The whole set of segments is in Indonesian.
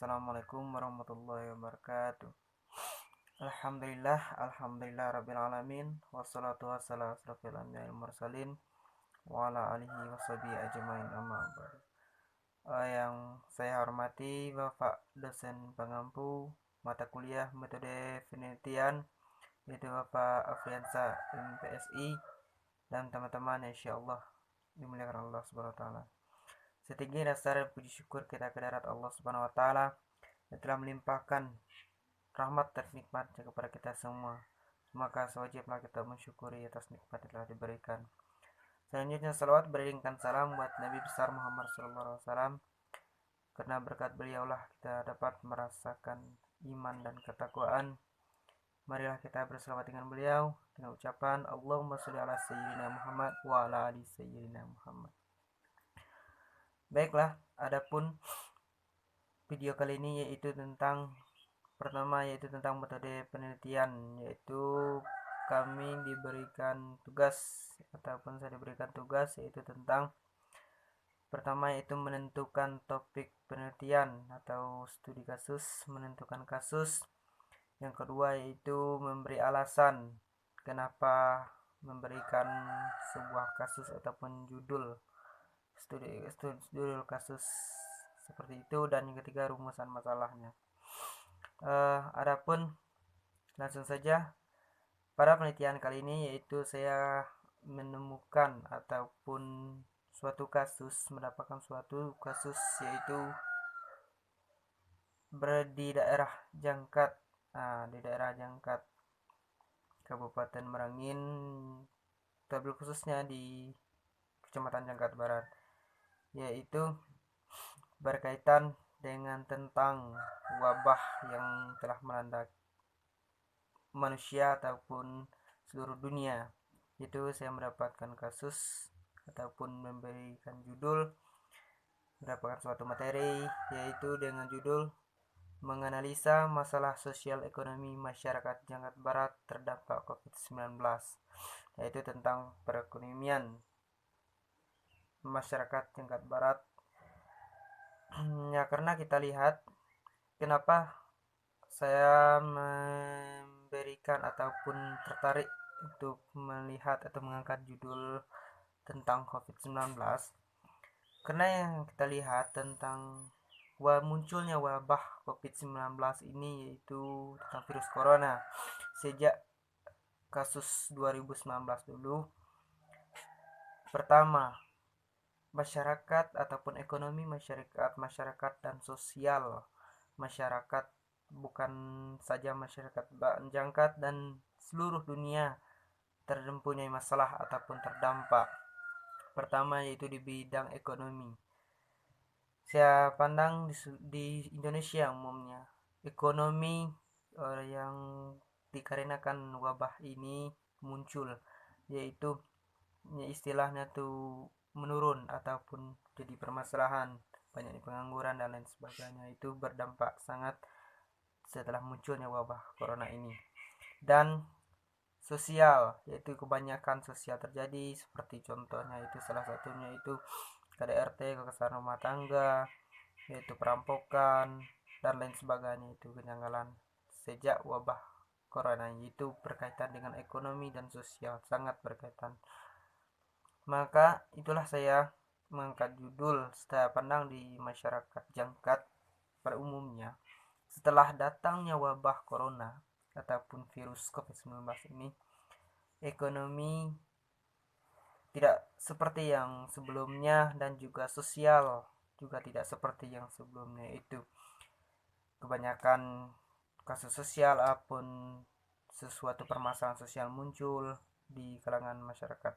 Assalamualaikum warahmatullahi wabarakatuh. Alhamdulillah rabbil alamin. Wassalatu wassalamu ala asrofil anbiya'il mursalin wa ala alihi washabihi ajmain amma ba'du. Yang saya hormati Bapak dosen pengampu mata kuliah metode penelitian, yaitu Bapak Afriansa MPSI, dan teman-teman yang insyaallah dimuliakan Allah Subhanahu wa taala. Setinggi rasa dan puji syukur kita kehadirat Allah Subhanahu wa taala yang telah melimpahkan rahmat dan nikmatnya kepada kita semua. Maka sewajibnya kita mensyukuri atas nikmat yang telah diberikan. Selanjutnya salawat beriringkan salam buat Nabi besar Muhammad SAW, karena berkat beliaulah kita dapat merasakan iman dan ketakwaan. Marilah kita berselawat dengan beliau dengan ucapan Allahumma sholli ala sayyidina Muhammad wa ala ali sayyidina Muhammad. Baiklah, adapun video kali ini yaitu tentang metode penelitian, yaitu kami diberikan tugas ataupun saya diberikan tugas yaitu tentang pertama yaitu menentukan topik penelitian atau studi kasus, menentukan kasus. Yang kedua yaitu memberi alasan kenapa memberikan sebuah kasus ataupun judul studi kasus seperti itu, dan yang ketiga rumusan masalahnya. Adapun langsung saja pada penelitian kali ini, yaitu saya menemukan ataupun mendapatkan suatu kasus yaitu di daerah Jangkat, Kabupaten Merangin, terlebih khususnya di Kecamatan Jangkat Barat, yaitu berkaitan dengan tentang wabah yang telah melanda manusia ataupun seluruh dunia. Itu saya mendapatkan kasus ataupun memberikan judul, mendapatkan suatu materi yaitu dengan judul menganalisa masalah sosial ekonomi masyarakat Jangkat Barat terdampak COVID-19, yaitu tentang perekonomian masyarakat Jangkat Barat. Ya, karena kita lihat kenapa saya memberikan ataupun tertarik untuk melihat atau mengangkat judul tentang COVID-19, karena yang kita lihat tentang munculnya wabah COVID-19 ini yaitu tentang virus corona sejak kasus 2019 dulu. Pertama, masyarakat ataupun ekonomi masyarakat dan sosial masyarakat, bukan saja masyarakat Jangkat dan seluruh dunia terpunya masalah ataupun terdampak. Pertama yaitu di bidang ekonomi. Saya pandang di Indonesia umumnya ekonomi yang dikarenakan wabah ini muncul, yaitu istilahnya tuh menurun ataupun jadi permasalahan, banyak pengangguran dan lain sebagainya. Itu berdampak sangat setelah munculnya wabah corona ini. Dan sosial, yaitu kebanyakan sosial terjadi, seperti contohnya itu salah satunya itu KDRT, kekerasan rumah tangga, yaitu perampokan dan lain sebagainya. Itu kejanggalan sejak wabah corona, itu berkaitan dengan ekonomi dan sosial, sangat berkaitan. Maka itulah saya mengangkat judul saya pandang di masyarakat Jangkat pada umumnya setelah datangnya wabah corona ataupun virus COVID-19 ini, ekonomi tidak seperti yang sebelumnya dan juga sosial juga tidak seperti yang sebelumnya. Itu kebanyakan kasus sosial ataupun sesuatu permasalahan sosial muncul di kalangan masyarakat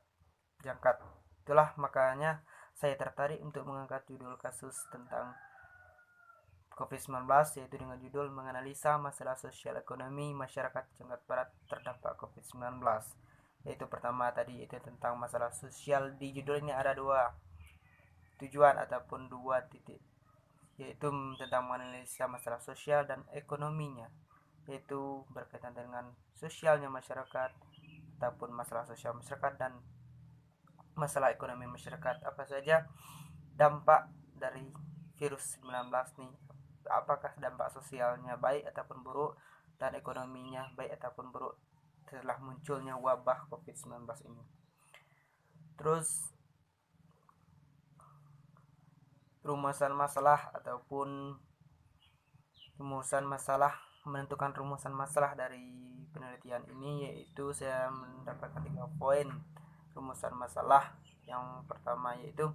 Jangkat. Itulah makanya saya tertarik untuk mengangkat judul kasus tentang COVID-19, yaitu dengan judul menganalisa masalah sosial ekonomi masyarakat Jangkat Barat terdampak COVID-19. Yaitu pertama tadi itu tentang masalah sosial. Di judulnya ada dua tujuan ataupun dua titik, yaitu tentang menganalisa masalah sosial dan ekonominya, yaitu berkaitan dengan sosialnya masyarakat ataupun masalah sosial masyarakat dan masalah ekonomi masyarakat. Apa saja dampak dari virus 19 nih, apakah dampak sosialnya baik ataupun buruk dan ekonominya baik ataupun buruk setelah munculnya wabah COVID-19 ini. Terus rumusan masalah menentukan rumusan masalah dari penelitian ini, yaitu saya mendapatkan 3 poin rumusan masalah. Yang pertama yaitu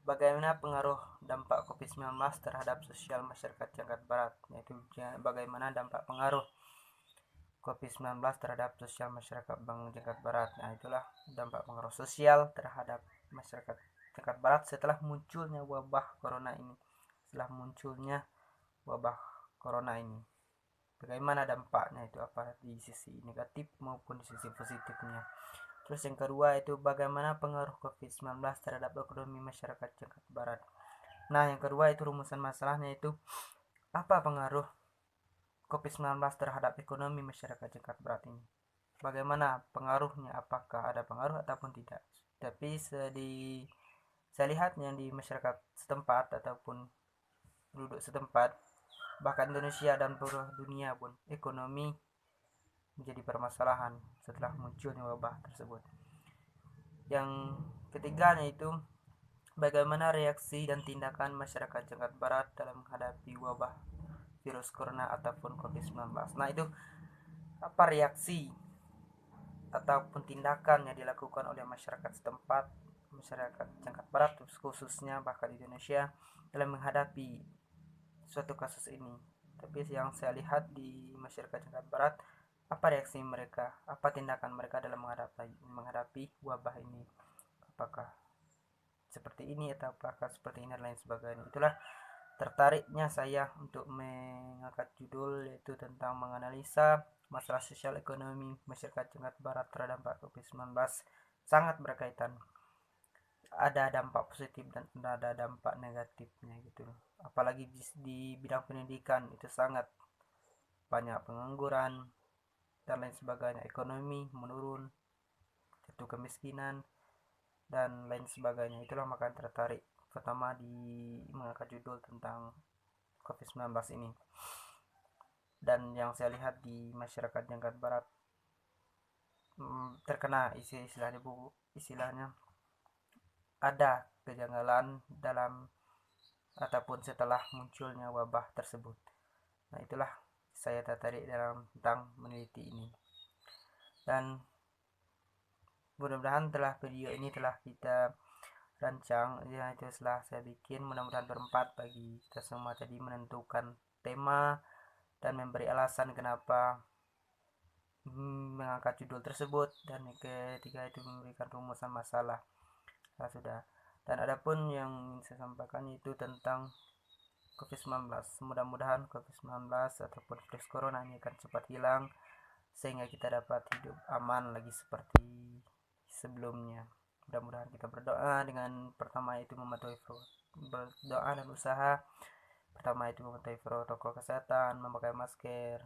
bagaimana pengaruh dampak COVID-19 terhadap sosial masyarakat Jakarta Barat, yaitu bagaimana dampak pengaruh COVID-19 terhadap sosial masyarakat Jakarta Barat. Nah, itulah dampak pengaruh sosial terhadap masyarakat Jakarta Barat setelah munculnya wabah corona ini. Bagaimana dampaknya itu, apa di sisi negatif maupun di sisi positifnya. Terus yang kedua itu bagaimana pengaruh COVID-19 terhadap ekonomi masyarakat Jakarta Barat. Nah, yang kedua itu rumusan masalahnya itu apa pengaruh COVID-19 terhadap ekonomi masyarakat Jakarta Barat ini. Bagaimana pengaruhnya, apakah ada pengaruh ataupun tidak. Tapi saya lihat yang di masyarakat setempat ataupun penduduk setempat, bahkan Indonesia dan seluruh dunia pun, ekonomi menjadi permasalahan setelah munculnya wabah tersebut. Yang ketiganya itu bagaimana reaksi dan tindakan masyarakat Jakarta Barat dalam menghadapi wabah virus corona ataupun COVID-19. Nah, itu apa reaksi ataupun tindakan yang dilakukan oleh masyarakat setempat, masyarakat Jakarta Barat khususnya, bahkan Indonesia, dalam menghadapi suatu kasus ini. Tapi yang saya lihat di masyarakat Jakarta Barat, apa reaksi mereka, apa tindakan mereka dalam menghadapi wabah ini, apakah seperti ini atau apakah seperti ini dan lain sebagainya. Itulah tertariknya saya untuk mengangkat judul, yaitu tentang menganalisa masalah sosial ekonomi masyarakat Jakarta Barat terhadap COVID-19. Sangat berkaitan, ada dampak positif dan ada dampak negatifnya gitu. Apalagi di bidang pendidikan itu sangat banyak pengangguran dan lain sebagainya, ekonomi menurun, jatuh kemiskinan dan lain sebagainya. Itulah maka tertarik pertama di mengangkat judul tentang COVID-19 ini. Dan yang saya lihat di masyarakat Jakarta Barat terkena istilahnya ada kejanggalan dalam ataupun setelah munculnya wabah tersebut. Nah, itulah saya tertarik dalam tentang meneliti ini. Dan mudah-mudahan video ini telah kita rancang, ya itu setelah saya bikin, mudah-mudahan bermanfaat bagi kita semua tadi menentukan tema dan memberi alasan kenapa mengangkat judul tersebut, dan yang ketiga itu memberikan rumusan masalah. Nah, sudah. Dan adapun yang saya sampaikan itu tentang COVID-19. Mudah-mudahan COVID-19 ataupun virus corona ini akan cepat hilang sehingga kita dapat hidup aman lagi seperti sebelumnya. Mudah-mudahan kita berdoa dengan pertama itu mematuhi berdoa dan usaha. Pertama itu mematuhi protokol kesehatan, memakai masker,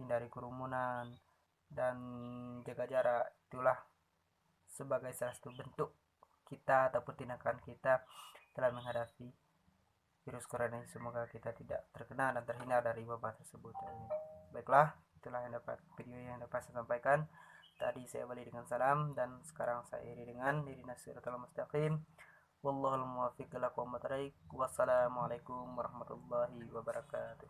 hindari kerumunan, dan jaga jarak. Itulah sebagai salah satu bentuk kita ataupun tindakan kita dalam menghadapi virus corona ini. Semoga kita tidak terkena dan terhindar dari wabah tersebut. Baiklah, itulah video yang dapat saya sampaikan. Tadi saya balik dengan salam, dan sekarang saya iri dengan ihdinas siratal mustaqim. Wallahul muwaffiq ila aqwamit thoriq. Wassalamualaikum warahmatullahi wabarakatuh.